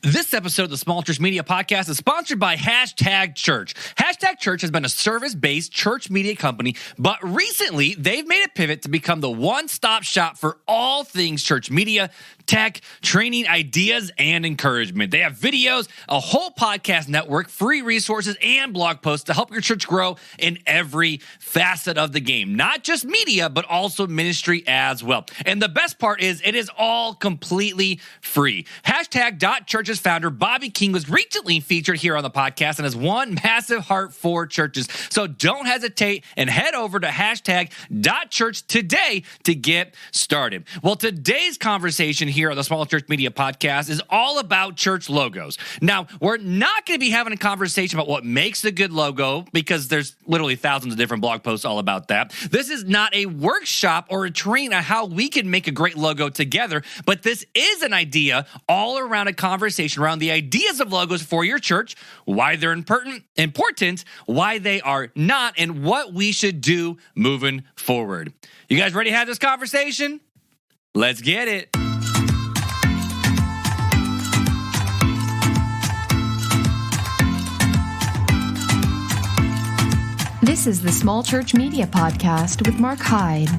This episode of the Small Church Media Podcast is sponsored by #Church. #Church has been a service-based church media company, but recently they've made a pivot to become the one-stop shop for all things church media, tech, training, ideas, and encouragement. They have videos, a whole podcast network, free resources, and blog posts to help your church grow in every facet of the game. Not just media, but also ministry as well. And the best part is it is all completely free. #.Church's founder, Bobby King, was recently featured here on the podcast and has one massive heart for churches. So don't hesitate and head over to #.Church today to get started. Well, today's conversation here on the Small Church Media Podcast is all about church logos. Now, we're not going to be having a conversation about what makes a good logo because there's literally thousands of different blog posts all about that. This is not a workshop or a training on how we can make a great logo together, but this is an idea all around a conversation around the ideas of logos for your church, why they're important, why they are not, and what we should do moving forward. You guys ready to have this conversation? Let's get it. This is the Small Church Media Podcast with Marc Hyde.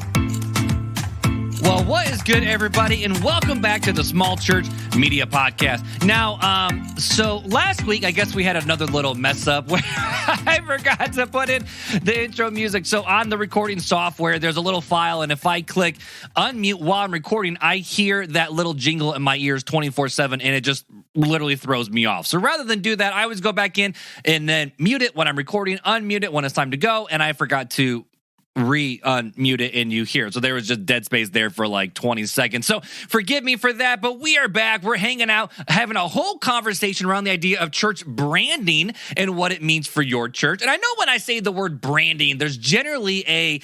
Well, what is good, everybody, and welcome back to the Small Church Media Podcast. Now, so last week, I guess we had another little mess up where I forgot to put in the intro music. So on the recording software, there's a little file, and if I click unmute while I'm recording, I hear that little jingle in my ears 24/7, and it just literally throws me off. So rather than do that, I always go back in and then mute it when I'm recording, unmute it when it's time to go, and I forgot to unmute it and you hear it. So there was just dead space there for like 20 seconds. So forgive me for that, but we are back. We're hanging out, having a whole conversation around the idea of church branding and what it means for your church. And I know when I say the word branding, there's generally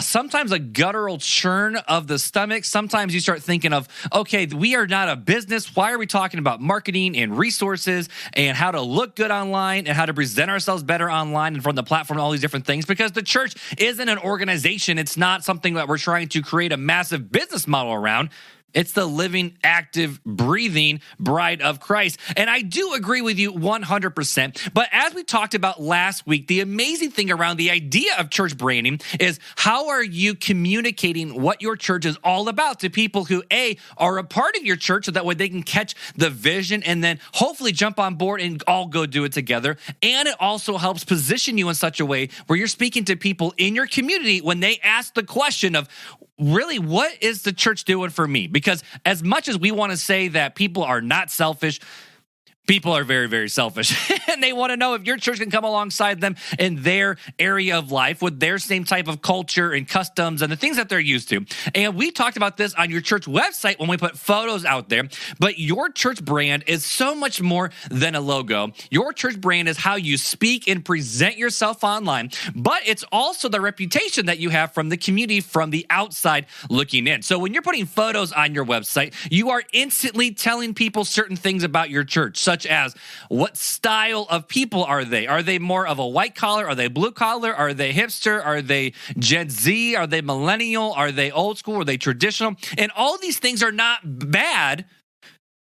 sometimes a guttural churn of the stomach. Sometimes you start thinking of, okay, we are not a business. Why are we talking about marketing and resources and how to look good online and how to present ourselves better online and from the platform and all these different things? Because the church isn't an organization. It's not something that we're trying to create a massive business model around. It's the living, active, breathing bride of Christ. And I do agree with you 100%. But as we talked about last week, the amazing thing around the idea of church branding is how are you communicating what your church is all about to people who, A, are a part of your church so that way they can catch the vision and then hopefully jump on board and all go do it together. And it also helps position you in such a way where you're speaking to people in your community when they ask the question of, really, what is the church doing for me? Because as much as we want to say that people are not selfish, people are very, very selfish. And they want to know if your church can come alongside them in their area of life with their same type of culture and customs and the things that they're used to. And we talked about this on your church website when we put photos out there. But your church brand is so much more than a logo. Your church brand is how you speak and present yourself online. But it's also the reputation that you have from the community from the outside looking in. So when you're putting photos on your website, you are instantly telling people certain things about your church, such as what style of people are they? Are they more of a white collar? Are they blue collar? Are they hipster? Are they Gen Z? Are they millennial? Are they old school? Are they traditional? And all these things are not bad.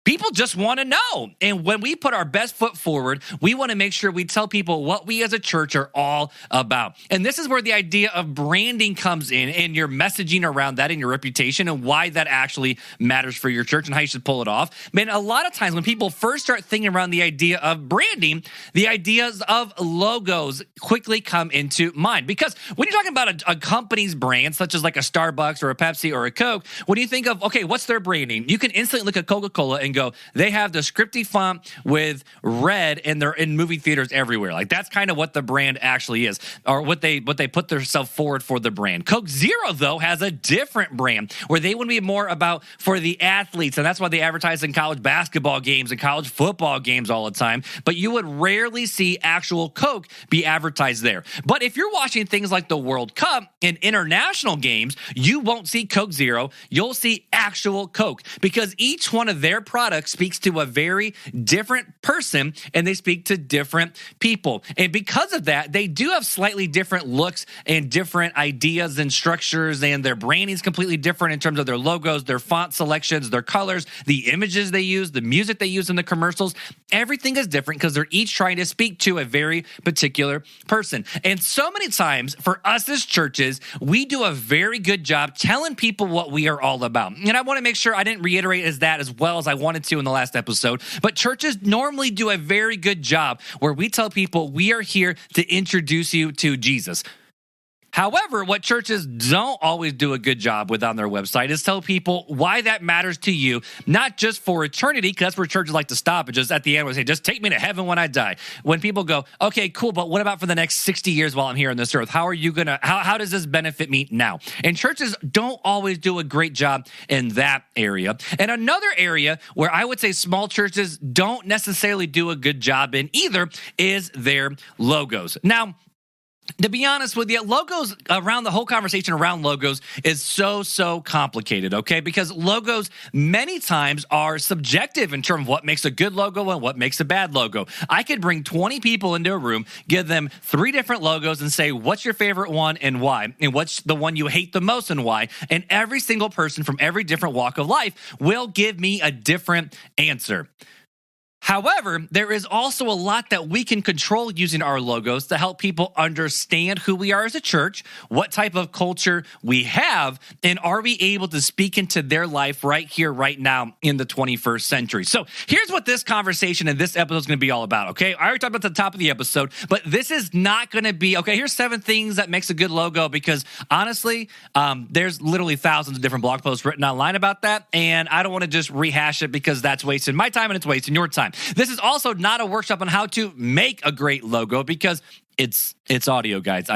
People just want to know. And when we put our best foot forward, we want to make sure we tell people what we as a church are all about. And this is where the idea of branding comes in and your messaging around that and your reputation and why that actually matters for your church and how you should pull it off. Man, a lot of times when people first start thinking around the idea of branding, the ideas of logos quickly come into mind. Because when you're talking about a company's brand, such as like a Starbucks or a Pepsi or a Coke, when you think of, okay, what's their branding? You can instantly look at Coca-Cola and go, they have the scripty font with red and they're in movie theaters everywhere. Like that's kind of what the brand actually is, or what they put themselves forward for the brand. Coke Zero, though, has a different brand where they want to be more about for the athletes. And that's why they advertise in college basketball games and college football games all the time. But you would rarely see actual Coke be advertised there. But if you're watching things like the World Cup and international games, you won't see Coke Zero. You'll see actual Coke because each one of their products product speaks to a very different person, and they speak to different people. And because of that, they do have slightly different looks and different ideas and structures, and their branding is completely different in terms of their logos, their font selections, their colors, the images they use, the music they use in the commercials. Everything is different because they're each trying to speak to a very particular person. And so many times for us as churches, we do a very good job telling people what we are all about. And I want to make sure I didn't reiterate that as well as I wanted to in the last episode, but churches normally do a very good job where we tell people we are here to introduce you to Jesus. However, what churches don't always do a good job with on their website is tell people why that matters to you, not just for eternity, because that's where churches like to stop and just at the end we say, just take me to heaven when I die. When people go, okay, cool, but what about for the next 60 years while I'm here on this earth? How does this benefit me now? And churches don't always do a great job in that area. And another area where I would say small churches don't necessarily do a good job in either is their logos. Now, to be honest with you, logos around the whole conversation around logos is so complicated, okay? Because logos many times are subjective in terms of what makes a good logo and what makes a bad logo. I could bring 20 people into a room, give them 3 different logos and say, what's your favorite one and why? And what's the one you hate the most and why? And every single person from every different walk of life will give me a different answer. However, there is also a lot that we can control using our logos to help people understand who we are as a church, what type of culture we have, and are we able to speak into their life right here, right now in the 21st century. So here's what this conversation and this episode is going to be all about, okay? I already talked about the top of the episode, but this is not going to be, okay, here's 7 things that makes a good logo because honestly, there's literally thousands of different blog posts written online about that, and I don't want to just rehash it because that's wasting my time and it's wasting your time. This is also not a workshop on how to make a great logo because it's audio, guys.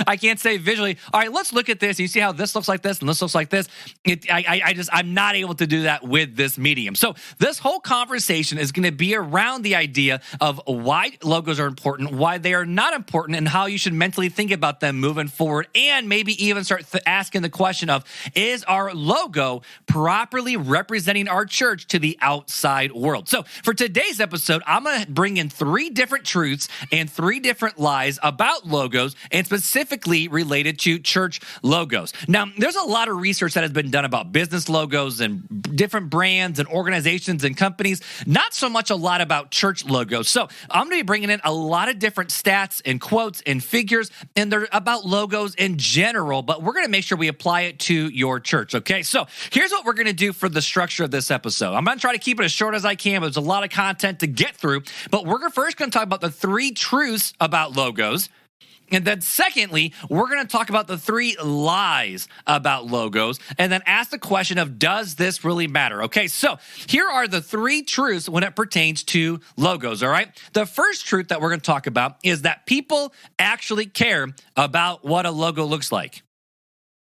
I can't say visually, all right, let's look at this. You see how this looks like this and this looks like this? I'm not able to do that with this medium. So this whole conversation is going to be around the idea of why logos are important, why they are not important, and how you should mentally think about them moving forward, and maybe even start asking the question of, is our logo properly representing our church to the outside world? So for today's episode, I'm going to bring in 3 different truths and 3 different lies about logos, and specifically related to church logos. Now, there's a lot of research that has been done about business logos and different brands and organizations and companies, not so much a lot about church logos. So I'm going to be bringing in a lot of different stats and quotes and figures, and they're about logos in general, but we're going to make sure we apply it to your church, okay? So here's what we're going to do for the structure of this episode. I'm going to try to keep it as short as I can, but there's a lot of content to get through, but we're first going to talk about the 3 truths about logos. And then secondly, we're going to talk about the 3 lies about logos and then ask the question of, does this really matter? Okay, so here are the 3 truths when it pertains to logos, all right? The first truth that we're going to talk about is that people actually care about what a logo looks like.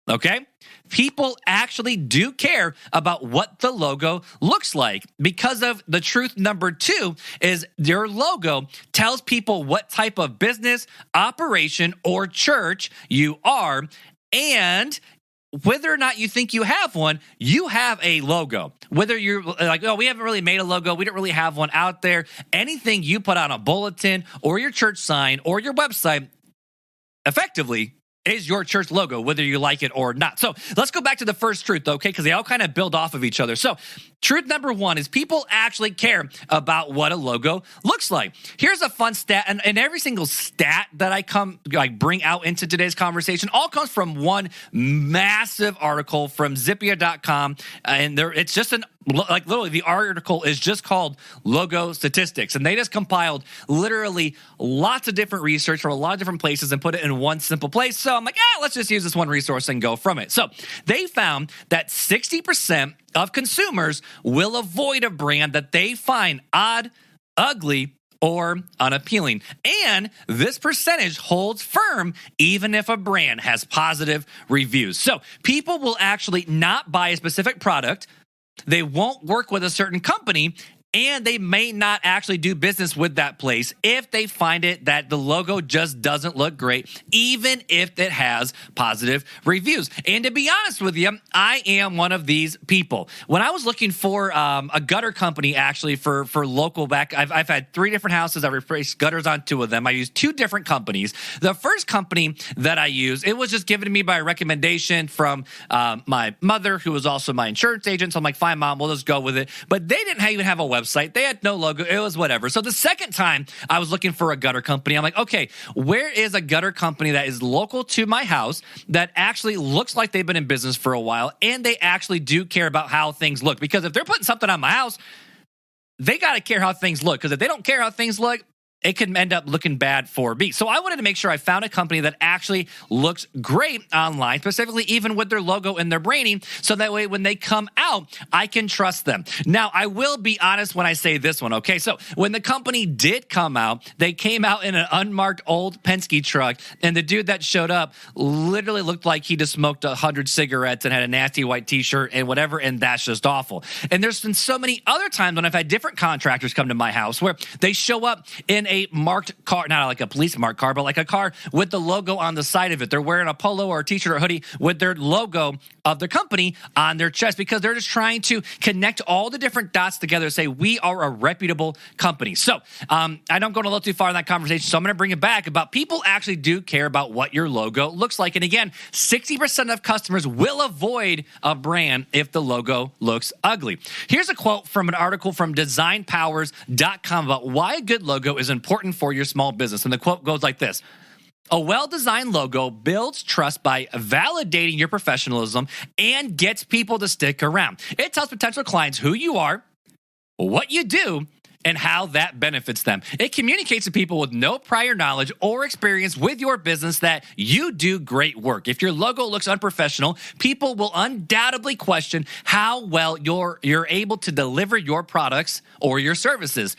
Okay? People actually do care about what the logo looks like because of the truth number 2 is your logo tells people what type of business, operation, or church you are, and whether or not you think you have one, you have a logo. Whether you're like, oh, we haven't really made a logo, we don't really have one out there, anything you put on a bulletin or your church sign or your website, effectively, is your church logo, whether you like it or not. So let's go back to the first truth, okay, because they all kind of build off of each other. So truth number 1 is people actually care about what a logo looks like. Here's a fun stat, and every single stat that I bring out into today's conversation all comes from one massive article from Zippia.com, and it's just literally the article is just called Logo Statistics, and they just compiled literally lots of different research from a lot of different places and put it in one simple place. So I'm like, let's just use this one resource and go from it. So they found that 60% of consumers will avoid a brand that they find odd, ugly, or unappealing. And this percentage holds firm even if a brand has positive reviews. So people will actually not buy a specific product. They won't work with a certain company And they may not actually do business with that place if they find it that the logo just doesn't look great, even if it has positive reviews. And to be honest with you, I am one of these people. When I was looking for a gutter company, actually, for local back, I've had 3 different houses. I replaced gutters on 2 of them. I used 2 different companies. The first company that I used, it was just given to me by a recommendation from my mother, who was also my insurance agent. So I'm like, fine, Mom, we'll just go with it. But they didn't even have a website. They had no logo. It was whatever. So the second time I was looking for a gutter company, I'm like, okay, where is a gutter company that is local to my house that actually looks like they've been in business for a while and they actually do care about how things look? Because if they're putting something on my house, they got to care how things look. Because if they don't care how things look, it could end up looking bad for me. So I wanted to make sure I found a company that actually looks great online, specifically even with their logo and their branding, so that way when they come out, I can trust them. Now, I will be honest when I say this one, okay? So when the company did come out, they came out in an unmarked old Penske truck, and the dude that showed up literally looked like he just smoked 100 cigarettes and had a nasty white t-shirt and whatever, and that's just awful. And there's been so many other times when I've had different contractors come to my house where they show up in a marked car, not like a police marked car, but like a car with the logo on the side of it. They're wearing a polo or a t-shirt or hoodie with their logo of their company on their chest because they're just trying to connect all the different dots together to say we are a reputable company. So I don't go a little too far in that conversation, so I'm going to bring it back about people actually do care about what your logo looks like. And again, 60% of customers will avoid a brand if the logo looks ugly. Here's a quote from an article from designpowers.com about why a good logo is important for your small business. And the quote goes like this: a well-designed logo builds trust by validating your professionalism and gets people to stick around. It tells potential clients who you are, what you do, and how that benefits them. It communicates to people with no prior knowledge or experience with your business that you do great work. If your logo looks unprofessional, people will undoubtedly question how well you're able to deliver your products or your services.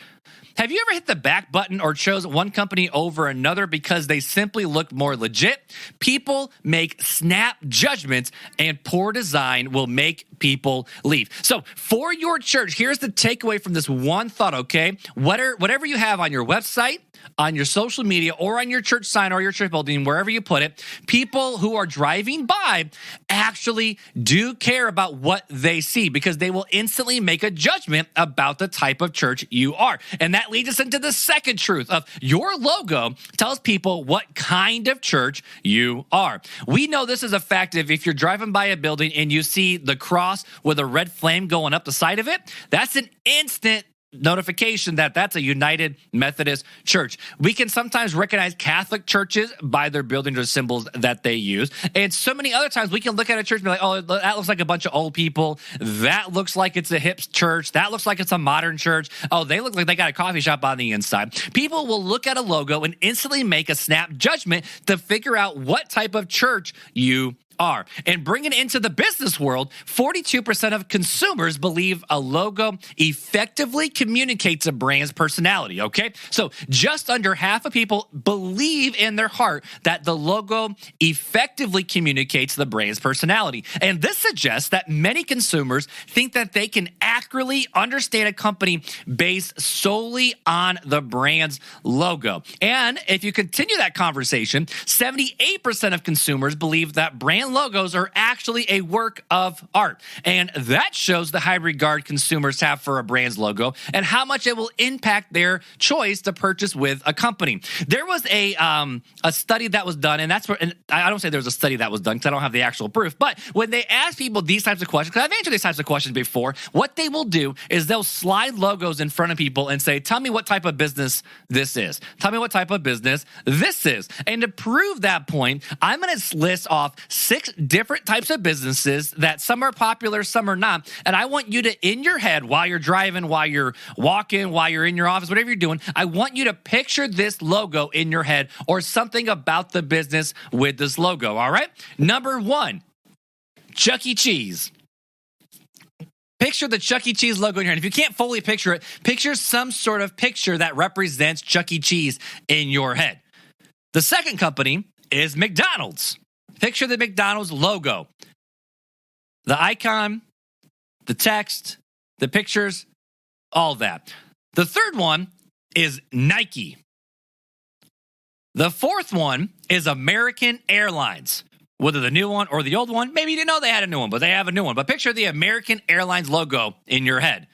Have you ever hit the back button or chose one company over another because they simply look more legit? People make snap judgments, and poor design will make people leave. So for your church, here's the takeaway from this one thought, okay? Whatever you have on your website, on your social media, or on your church sign or your church building, wherever you put it, people who are driving by actually do care about what they see because they will instantly make a judgment about the type of church you are. And that leads us into the second truth of your logo tells people what kind of church you are. We know this is a fact if you're driving by a building and you see the cross with a red flame going up the side of it, that's an instant notification that that's a United Methodist church. We can sometimes recognize Catholic churches by their buildings or symbols that they use. And so many other times we can look at a church and be like, oh, that looks like a bunch of old people. That looks like it's a hip church. That looks like it's a modern church. Oh, they look like they got a coffee shop on the inside. People will look at a logo and instantly make a snap judgment to figure out what type of church you are. And bringing it into the business world, 42% of consumers believe a logo effectively communicates a brand's personality, okay? So just under half of people believe in their heart that the logo effectively communicates the brand's personality. And this suggests that many consumers think that they can accurately understand a company based solely on the brand's logo. And if you continue that conversation, 78% of consumers believe that brand logos are actually a work of art. And that shows the high regard consumers have for a brand's logo and how much it will impact their choice to purchase with a company. There was a study that was done, and that's where, and I don't say there was a study that was done because I don't have the actual proof, but when they ask people these types of questions, because I've answered these types of questions before, what they will do is they'll slide logos in front of people and say, tell me what type of business this is. Tell me what type of business this is. And to prove that point, I'm going to list off 6 different types of businesses that some are popular, some are not. And I want you to, in your head, while you're driving, while you're walking, while you're in your office, whatever you're doing, I want you to picture this logo in your head or something about the business with this logo, all right? Number 1, Chuck E. Cheese. Picture the Chuck E. Cheese logo in your hand. If you can't fully picture it, picture some sort of picture that represents Chuck E. Cheese in your head. The second company is McDonald's. Picture the McDonald's logo. The icon, the text, the pictures, all that. The third one is Nike. The fourth one is American Airlines. Whether the new one or the old one, maybe you didn't know they had a new one, but they have a new one. But picture the American Airlines logo in your head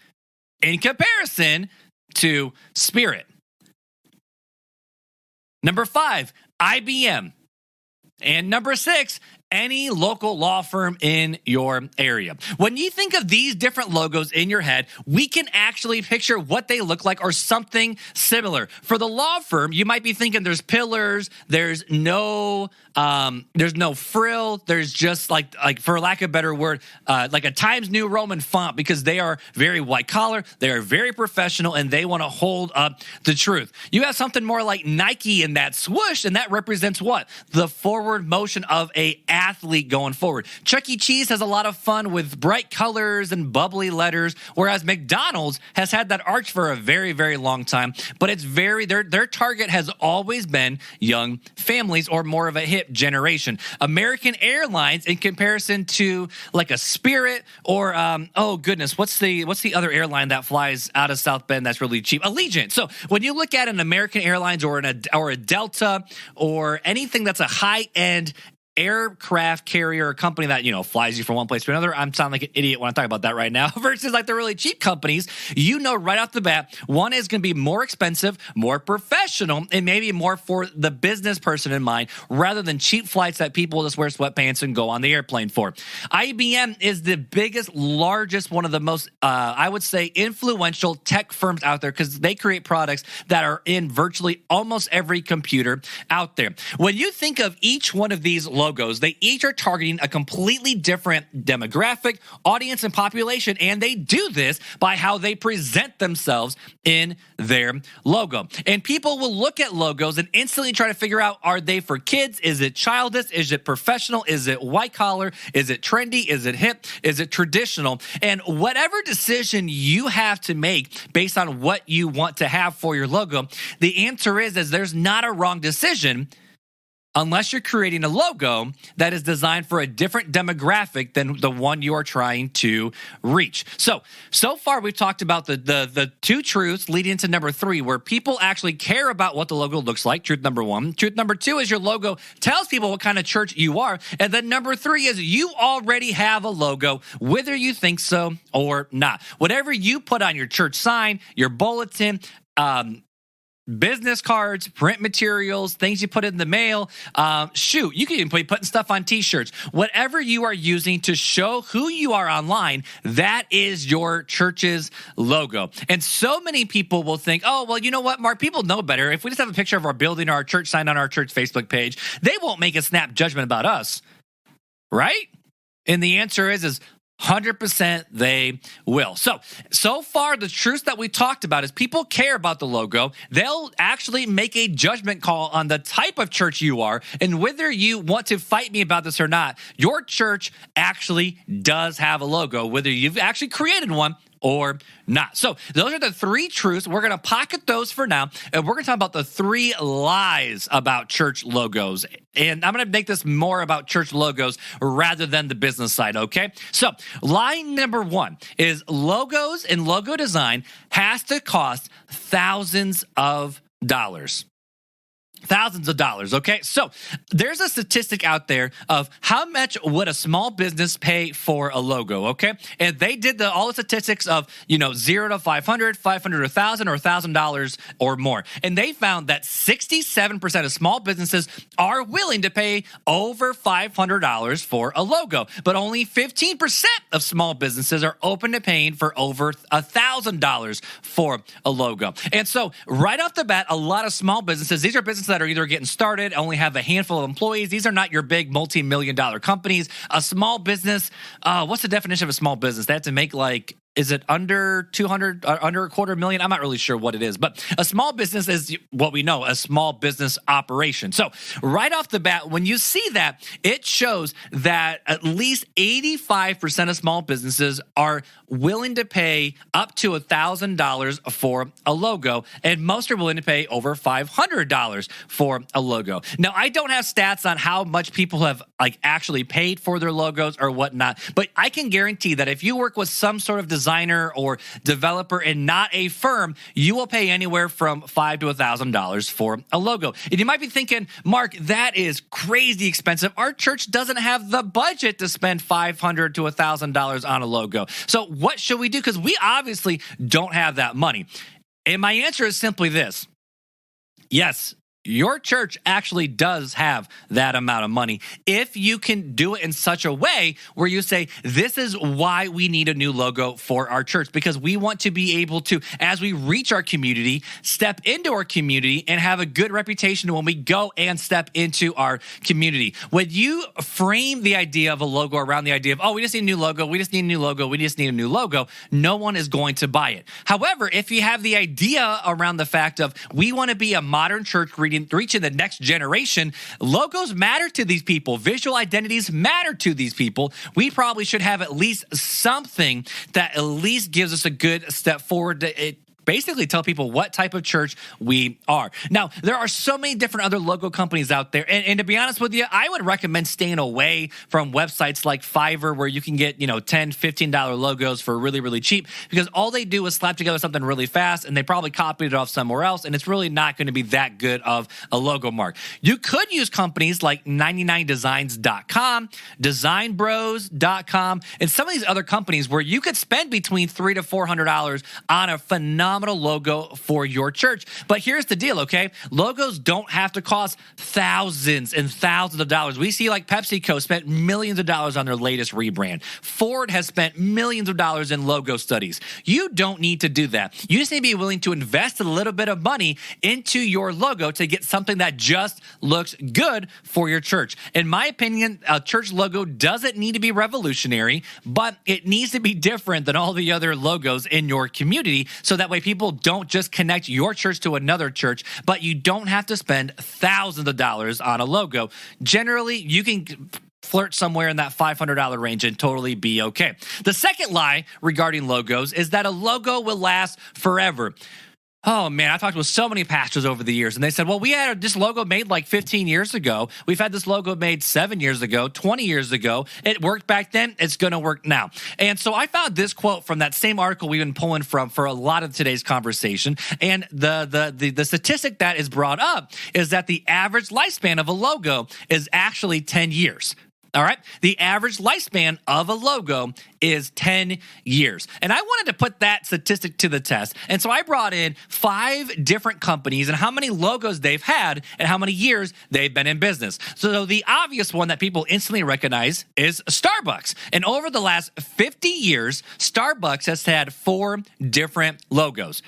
in comparison to Spirit. Number 5, IBM. And number 6, any local law firm in your area. When you think of these different logos in your head, we can actually picture what they look like or something similar. For the law firm, you might be thinking there's pillars, there's no frill, there's just like for lack of a better word, like a Times New Roman font, because they are very white collar, they are very professional, and they want to hold up the truth. You have something more like Nike in that swoosh, and that represents what? The forward motion of a athlete going forward. Chuck E. Cheese has a lot of fun with bright colors and bubbly letters, whereas McDonald's has had that arch for a very, very long time, but it's their target has always been young families or more of a hip generation. American Airlines, in comparison to like a Spirit or what's the other airline that flies out of South Bend that's really cheap? Allegiant. So when you look at an American Airlines or a Delta or anything that's a high-end aircraft carrier or company that, flies you from one place to another, I'm sounding like an idiot when I talk about that right now, versus like the really cheap companies, right off the bat, one is going to be more expensive, more professional, and maybe more for the business person in mind, rather than cheap flights that people just wear sweatpants and go on the airplane for. IBM is the biggest, largest, one of the most, I would say, influential tech firms out there, because they create products that are in virtually almost every computer out there. When you think of each one of these logos, they each are targeting a completely different demographic, audience, and population, and they do this by how they present themselves in their logo. And people will look at logos and instantly try to figure out, are they for kids? Is it childish? Is it professional? Is it white collar? Is it trendy? Is it hip? Is it traditional? And whatever decision you have to make based on what you want to have for your logo, the answer is there's not a wrong decision, unless you're creating a logo that is designed for a different demographic than the one you are trying to reach. So far we've talked about the two truths leading into number 3, where people actually care about what the logo looks like. Truth number 1. Truth number 2 is your logo tells people what kind of church you are. And then number 3 is you already have a logo, whether you think so or not. Whatever you put on your church sign, your bulletin, business cards, print materials, things you put in the mail. You can even be putting stuff on t-shirts. Whatever you are using to show who you are online, that is your church's logo. And so many people will think, oh, well, you know what, Mark, people know better. If we just have a picture of our building or our church sign on our church Facebook page, they won't make a snap judgment about us, right? And the answer is 100% they will. So far, the truth that we talked about is people care about the logo. They'll actually make a judgment call on the type of church you are, and whether you want to fight me about this or not, your church actually does have a logo, whether you've actually created one or not. So those are the 3 truths. We're going to pocket those for now, and we're going to talk about the 3 lies about church logos. And I'm going to make this more about church logos rather than the business side, okay? So lie number 1 is logos and logo design has to cost thousands of dollars. Thousands of dollars, okay? So there's a statistic out there of how much would a small business pay for a logo, okay? And they did all the statistics of, 0 to 500, 500 to 1,000, or $1,000 or more. And they found that 67% of small businesses are willing to pay over $500 for a logo, but only 15% of small businesses are open to paying for over $1,000 for a logo. And so right off the bat, a lot of small businesses, these are businesses that are either getting started, only have a handful of employees. These are not your big multi-million-dollar companies. A small business, what's the definition of a small business? They have to make is it under 200, under a quarter million? I'm not really sure what it is, but a small business is what we know, a small business operation. So right off the bat, when you see that, it shows that at least 85% of small businesses are willing to pay up to $1,000 for a logo, and most are willing to pay over $500 for a logo. Now, I don't have stats on how much people have actually paid for their logos or whatnot, but I can guarantee that if you work with some sort of design designer or developer and not a firm, you will pay anywhere from $5,000 to $1,000 for a logo. And you might be thinking, Mark, that is crazy expensive. Our church doesn't have the budget to spend $500 to $1,000 on a logo. So what should we do? Because we obviously don't have that money. And my answer is simply this. Yes, your church actually does have that amount of money if you can do it in such a way where you say, this is why we need a new logo for our church, because we want to be able to, as we reach our community, step into our community and have a good reputation when we go and step into our community. When you frame the idea of a logo around the idea of, oh, we just need a new logo, we just need a new logo, we just need a new logo, no one is going to buy it. However, if you have the idea around the fact of, we want to be a modern church reaching the next generation, logos matter to these people. Visual identities matter to these people. We probably should have at least something that at least gives us a good step forward to basically tell people what type of church we are. Now, there are so many different other logo companies out there. And to be honest with you, I would recommend staying away from websites like Fiverr where you can get, $10, $15 logos for really, really cheap, because all they do is slap together something really fast and they probably copied it off somewhere else. And it's really not going to be that good of a logo, Mark. You could use companies like 99designs.com, designbros.com, and some of these other companies where you could spend between $300 to $400 on a phenomenal logo for your church. But here's the deal, okay? Logos don't have to cost thousands and thousands of dollars. We see like PepsiCo spent millions of dollars on their latest rebrand. Ford has spent millions of dollars in logo studies. You don't need to do that. You just need to be willing to invest a little bit of money into your logo to get something that just looks good for your church. In my opinion, a church logo doesn't need to be revolutionary, but it needs to be different than all the other logos in your community, so that way people don't just connect your church to another church, but you don't have to spend thousands of dollars on a logo. Generally, you can flirt somewhere in that $500 range and totally be okay. The second lie regarding logos is that a logo will last forever. Oh, man, I talked with so many pastors over the years, and they said, well, we had this logo made like 15 years ago. We've had this logo made 7 years ago, 20 years ago. It worked back then. It's going to work now. And so I found this quote from that same article we've been pulling from for a lot of today's conversation. And the statistic that is brought up is that the average lifespan of a logo is actually 10 years. All right. The average lifespan of a logo is 10 years. And I wanted to put that statistic to the test. And so I brought in 5 different companies and how many logos they've had and how many years they've been in business. So the obvious one that people instantly recognize is Starbucks. And over the last 50 years, Starbucks has had 4 different logos.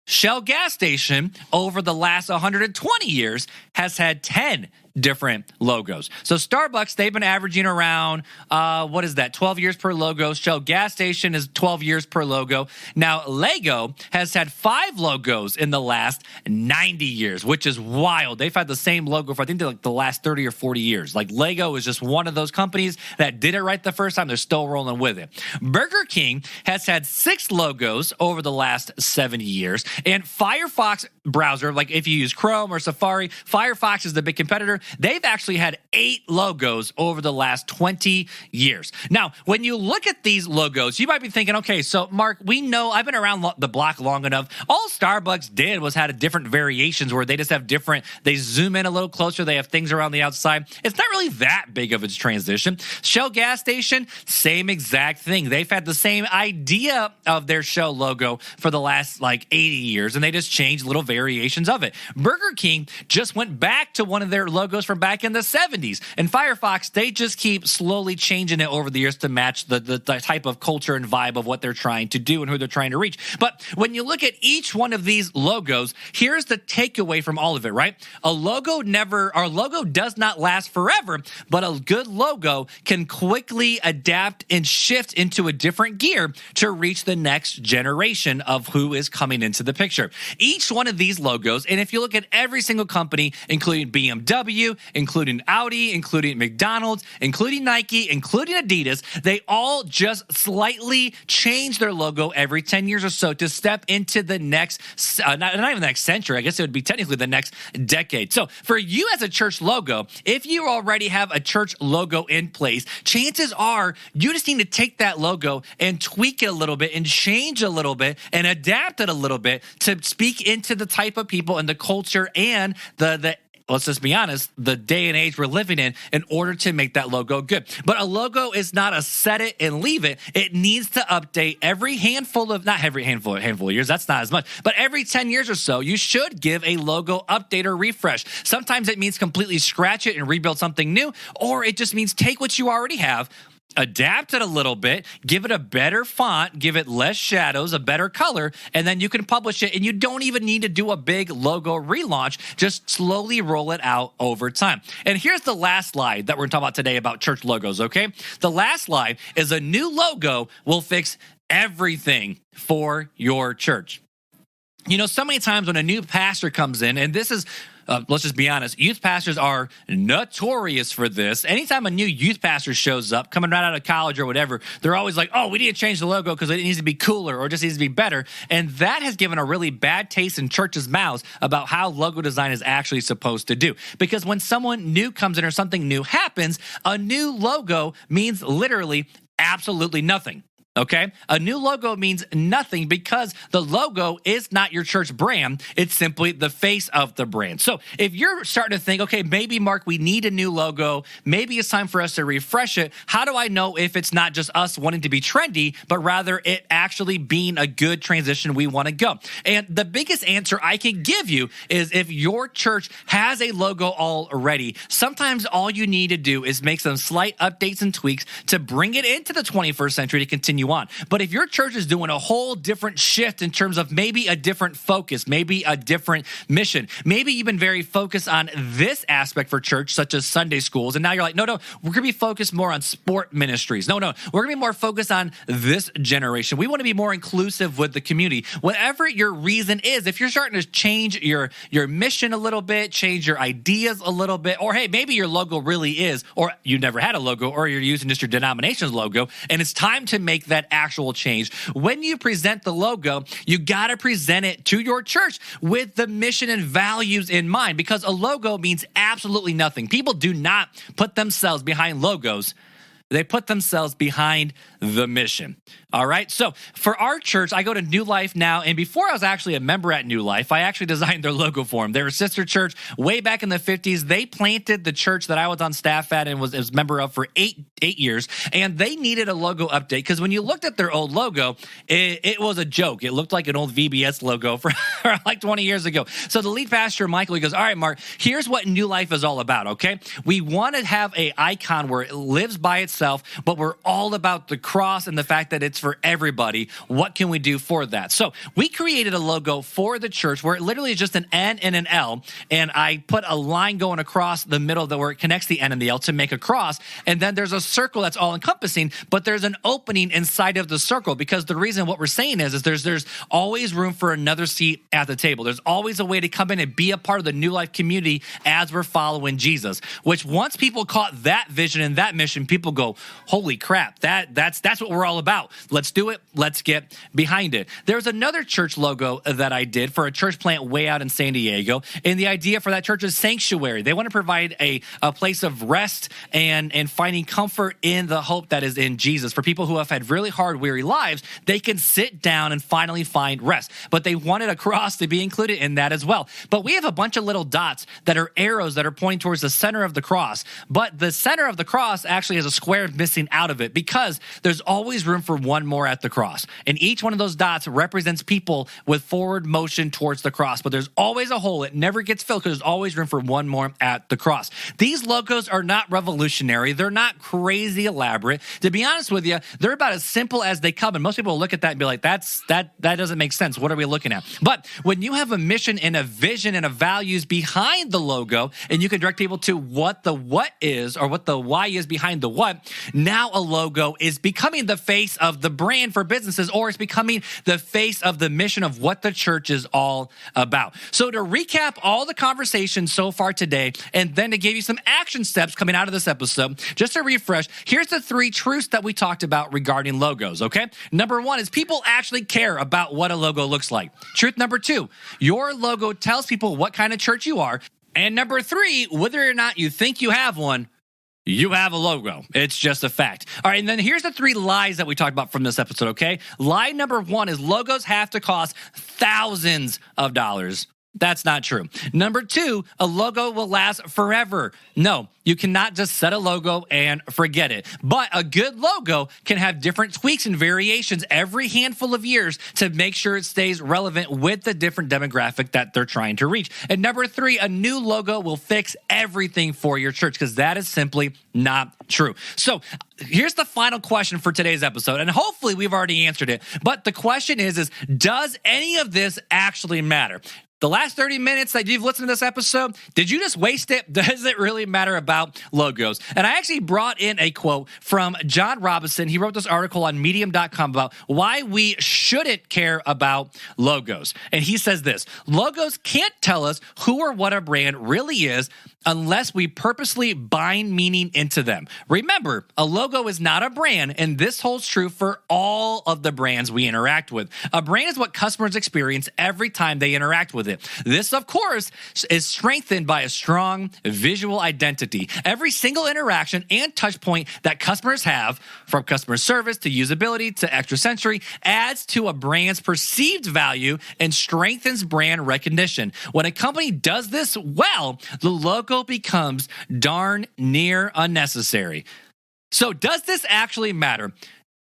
Shell gas station over the last 120 years has had 10 different logos. So Starbucks, they've been averaging around, 12 years per logo. Shell gas station is 12 years per logo. Now, Lego has had 5 logos in the last 90 years, which is wild. They've had the same logo for, I think, the last 30 or 40 years. Like, Lego is just one of those companies that did it right the first time. They're still rolling with it. Burger King has had 6 logos over the last 70 years. And Firefox browser, like if you use Chrome or Safari, Firefox is the big competitor. They've actually had 8 logos over the last 20 years. Now, when you look at these logos, you might be thinking, okay, so Mark, we know, I've been around the block long enough. All Starbucks did was had a different variations where they just have different, they zoom in a little closer, they have things around the outside. It's not really that big of a transition. Shell gas station, same exact thing. They've had the same idea of their Shell logo for the last 80 years, and they just changed little variations of it. Burger King just went back to one of their logos from back in the 70s. And Firefox, they just keep slowly changing it over the years to match the type of culture and vibe of what they're trying to do and who they're trying to reach. But when you look at each one of these logos, here's the takeaway from all of it, right? Our logo does not last forever, but a good logo can quickly adapt and shift into a different gear to reach the next generation of who is coming into the picture. Each one of these logos, and if you look at every single company, including BMW, BMW, including Audi, including McDonald's, including Nike, including Adidas, they all just slightly change their logo every 10 years or so to step into the next, not even the next century, I guess it would be technically the next decade. So for you as a church logo, if you already have a church logo in place, chances are you just need to take that logo and tweak it a little bit and change a little bit and adapt it a little bit to speak into the type of people and the culture and the let's just be honest, the day and age we're living in order to make that logo good. But a logo is not a set it and leave it. It needs to update every not every handful of years, that's not as much, but every 10 years or so, you should give a logo update or refresh. Sometimes it means completely scratch it and rebuild something new, or it just means take what you already have, adapt it a little bit, give it a better font, give it less shadows, a better color, and then you can publish it. And you don't even need to do a big logo relaunch. Just slowly roll it out over time. And here's the last slide that we're going to talk about today about church logos, okay? The last slide is a new logo will fix everything for your church. You know, so many times when a new pastor comes in, and this is let's just be honest, youth pastors are notorious for this. Anytime a new youth pastor shows up, coming right out of college or whatever, they're always like, oh, we need to change the logo because it needs to be cooler or it just needs to be better. And that has given a really bad taste in churches' mouths about how logo design is actually supposed to do. Because when someone new comes in or something new happens, a new logo means literally absolutely nothing. Okay? A new logo means nothing because the logo is not your church brand. It's simply the face of the brand. So if you're starting to think, okay, maybe Mark, we need a new logo. Maybe it's time for us to refresh it. How do I know if it's not just us wanting to be trendy, but rather it actually being a good transition we want to go? And the biggest answer I can give you is if your church has a logo already, sometimes all you need to do is make some slight updates and tweaks to bring it into the 21st century to continue on. But if your church is doing a whole different shift in terms of maybe a different focus, maybe a different mission, maybe even very focused on this aspect for church, such as Sunday schools, and now you're like, no, we're going to be focused more on sport ministries. No, we're going to be more focused on this generation. We want to be more inclusive with the community. Whatever your reason is, if you're starting to change your mission a little bit, change your ideas a little bit, or hey, maybe your logo really is, or you never had a logo, or you're using just your denomination's logo, and it's time to make that actual change. When you present the logo, you got to present it to your church with the mission and values in mind, because a logo means absolutely nothing. People do not put themselves behind logos. They put themselves behind the mission. All right. So for our church, I go to New Life now. And before I was actually a member at New Life, I actually designed their logo for them. They were a sister church way back in the 50s. They planted the church that I was on staff at and was a member of for eight years. And they needed a logo update because when you looked at their old logo, it was a joke. It looked like an old VBS logo from like 20 years ago. So the lead pastor, Michael, he goes, all right, Mark, here's what New Life is all about, okay? We want to have an icon where it lives by itself, but we're all about the cross and the fact that it's for everybody. What can we do for that? So we created a logo for the church where it literally is just an N and an L, and I put a line going across the middle where it connects the N and the L to make a cross, and then there's a circle that's all encompassing, but there's an opening inside of the circle because the reason what we're saying is there's always room for another seat at the table. There's always a way to come in and be a part of the New Life community as we're following Jesus, which once people caught that vision and that mission, people go, holy crap, that's what we're all about. Let's do it. Let's get behind it. There's another church logo that I did for a church plant way out in San Diego. And the idea for that church is sanctuary. They want to provide a place of rest and finding comfort in the hope that is in Jesus. For people who have had really hard, weary lives, they can sit down and finally find rest. But they wanted a cross to be included in that as well. But we have a bunch of little dots that are arrows that are pointing towards the center of the cross. But the center of the cross actually has a square missing out of it because there's always room for one more at the cross. And each one of those dots represents people with forward motion towards the cross. But there's always a hole. It never gets filled because there's always room for one more at the cross. These logos are not revolutionary. They're not crazy elaborate. To be honest with you, they're about as simple as they come. And most people will look at that and be like, that doesn't make sense. What are we looking at? But when you have a mission and a vision and a values behind the logo, and you can direct people to what the what is or what the why is behind the what, Now a logo is becoming the face of the brand for businesses, or it's becoming the face of the mission of what the church is all about. So to recap all the conversation so far today, and then to give you some action steps coming out of this episode, just to refresh, here's the 3 truths that we talked about regarding logos, okay? Number 1 is people actually care about what a logo looks like. Truth number 2, your logo tells people what kind of church you are. And number 3, whether or not you think you have one, you have a logo. It's just a fact. All right, and then here's the 3 lies that we talked about from this episode, okay? Lie number 1 is logos have to cost thousands of dollars. That's not true. Number 2, a logo will last forever. No, you cannot just set a logo and forget it. But a good logo can have different tweaks and variations every handful of years to make sure it stays relevant with the different demographic that they're trying to reach. And number 3, a new logo will fix everything for your church, because that is simply not true. So here's the final question for today's episode, and hopefully we've already answered it. But the question is does any of this actually matter? The last 30 minutes that you've listened to this episode, did you just waste it? Does it really matter about logos? And I actually brought in a quote from John Robinson. He wrote this article on medium.com about why we shouldn't care about logos. And he says this: logos can't tell us who or what a brand really is unless we purposely bind meaning into them. Remember, a logo is not a brand, and this holds true for all of the brands we interact with. A brand is what customers experience every time they interact with it. This, of course, is strengthened by a strong visual identity. Every single interaction and touch point that customers have, from customer service to usability to extra sensory, adds to a brand's perceived value and strengthens brand recognition. When a company does this well, the logo becomes darn near unnecessary. So does this actually matter?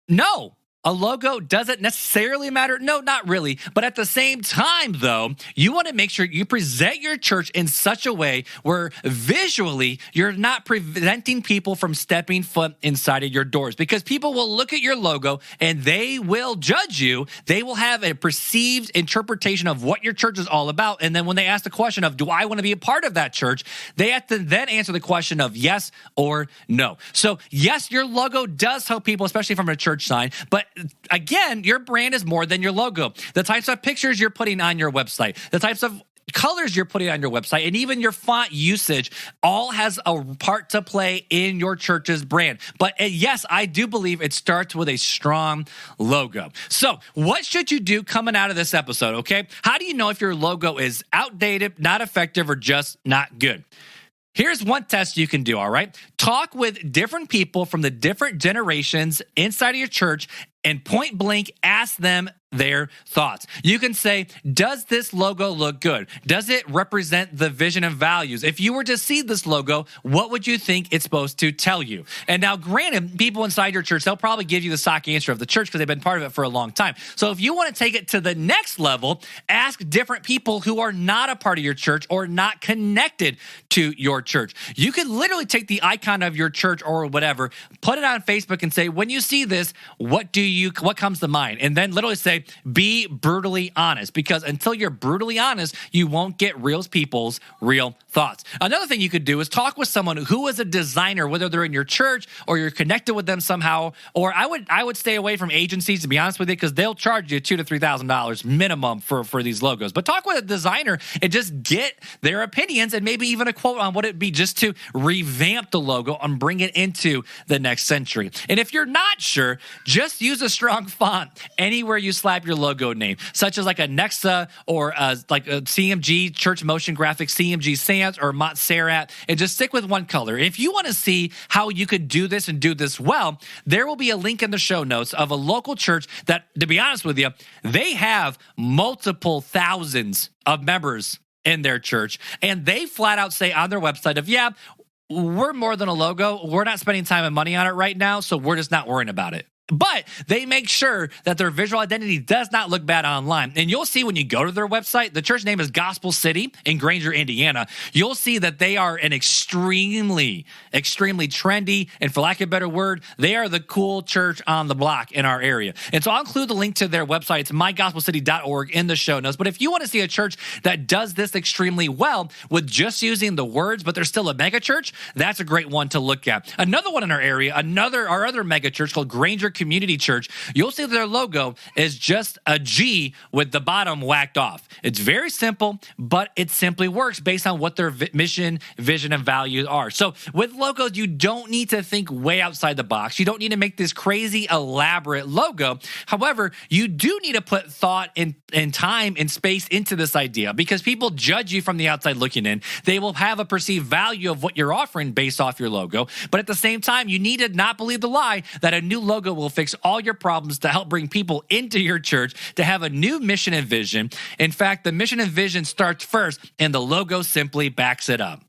No. A logo doesn't necessarily matter. No, not really. But at the same time, though, you want to make sure you present your church in such a way where visually you're not preventing people from stepping foot inside of your doors, because people will look at your logo and they will judge you. They will have a perceived interpretation of what your church is all about. And then when they ask the question of, do I want to be a part of that church? They have to then answer the question of yes or no. So yes, your logo does help people, especially from a church sign, but again, your brand is more than your logo. The types of pictures you're putting on your website, the types of colors you're putting on your website, and even your font usage all has a part to play in your church's brand. But yes, I do believe it starts with a strong logo. So what should you do coming out of this episode, okay? How do you know if your logo is outdated, not effective, or just not good? Here's one test you can do, all right? Talk with different people from the different generations inside of your church and point blank ask them their thoughts. You can say, does this logo look good? Does it represent the vision and values? If you were to see this logo, what would you think it's supposed to tell you? And now, granted, people inside your church, they'll probably give you the stock answer of the church because they've been part of it for a long time. So if you want to take it to the next level, ask different people who are not a part of your church or not connected to your church. You could literally take the icon of your church or whatever, put it on Facebook and say, when you see this, what comes to mind? And then literally say, be brutally honest, because until you're brutally honest, you won't get real people's real thoughts. Another thing you could do is talk with someone who is a designer, whether they're in your church or you're connected with them somehow. Or I would stay away from agencies, to be honest with you, because they'll charge you $2,000 to $3,000 minimum for these logos. But talk with a designer and just get their opinions and maybe even a quote on what it'd be just to revamp the logo and bring it into the next century. And if you're not sure, just use a strong font anywhere you slap your logo name, such as like a Nexa or like a CMG, Church Motion Graphics, CMG Sans or Montserrat, and just stick with one color. If you want to see how you could do this and do this well, there will be a link in the show notes of a local church that, to be honest with you, they have multiple thousands of members in their church, and they flat out say on their website of, yeah, we're more than a logo. We're not spending time and money on it right now, so we're just not worrying about it. but they make sure that their visual identity does not look bad online. And you'll see when you go to their website, the church name is Gospel City in Granger, Indiana. You'll see that they are an extremely trendy, and for lack of a better word, they are the cool church on the block in our area. And so I'll include the link to their website. It's mygospelcity.org in the show notes. But if you want to see a church that does this extremely well with just using the words, but they're still a mega church, that's a great one to look at. Another one in our area, our other mega church called Granger Community Church, you'll see that their logo is just a G with the bottom whacked off. It's very simple, but it simply works based on what their mission, vision, and values are. So with logos, you don't need to think way outside the box. You don't need to make this crazy, elaborate logo. However, you do need to put thought and time and space into this idea, because people judge you from the outside looking in. They will have a perceived value of what you're offering based off your logo. But at the same time, you need to not believe the lie that a new logo will fix all your problems to help bring people into your church to have a new mission and vision. In fact, the mission and vision starts first, and the logo simply backs it up.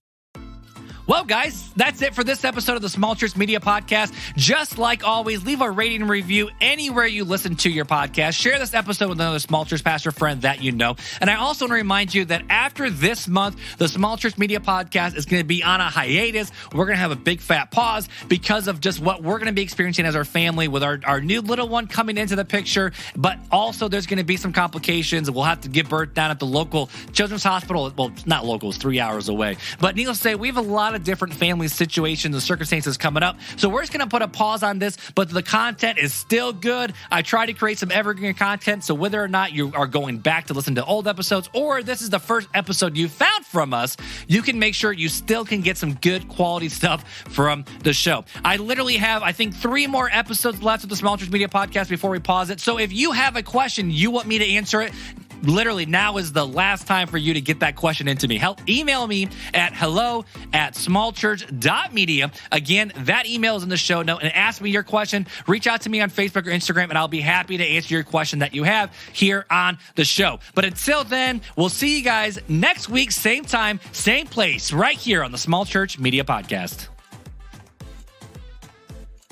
Well, guys, that's it for this episode of the Small Church Media Podcast. Just like always, leave a rating and review anywhere you listen to your podcast. Share this episode with another small church pastor friend that you know. And I also want to remind you that after this month, the Small Church Media Podcast is going to be on a hiatus. We're going to have a big fat pause because of just what we're going to be experiencing as our family with our new little one coming into the picture. But also there's going to be some complications. We'll have to give birth down at the local children's hospital. Well, not local, it's 3 hours away. But needless to say, we have a lot of different family situations and circumstances coming up. So we're just going to put a pause on this, but the content is still good. I try to create some evergreen content. So whether or not you are going back to listen to old episodes, or this is the first episode you found from us, you can make sure you still can get some good quality stuff from the show. I literally have, I think, 3 more episodes left of the Small Church Media Podcast before we pause it. So if you have a question, you want me to answer it, literally now is the last time for you to get that question into me. Email me at hello@smallchurch.media. Again, that email is in the show note, and ask me your question. Reach out to me on Facebook or Instagram, and I'll be happy to answer your question that you have here on the show. But until then, we'll see you guys next week, same time, same place, right here on the Small Church Media Podcast.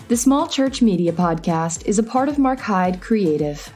The Small Church Media Podcast is a part of Marc Creative.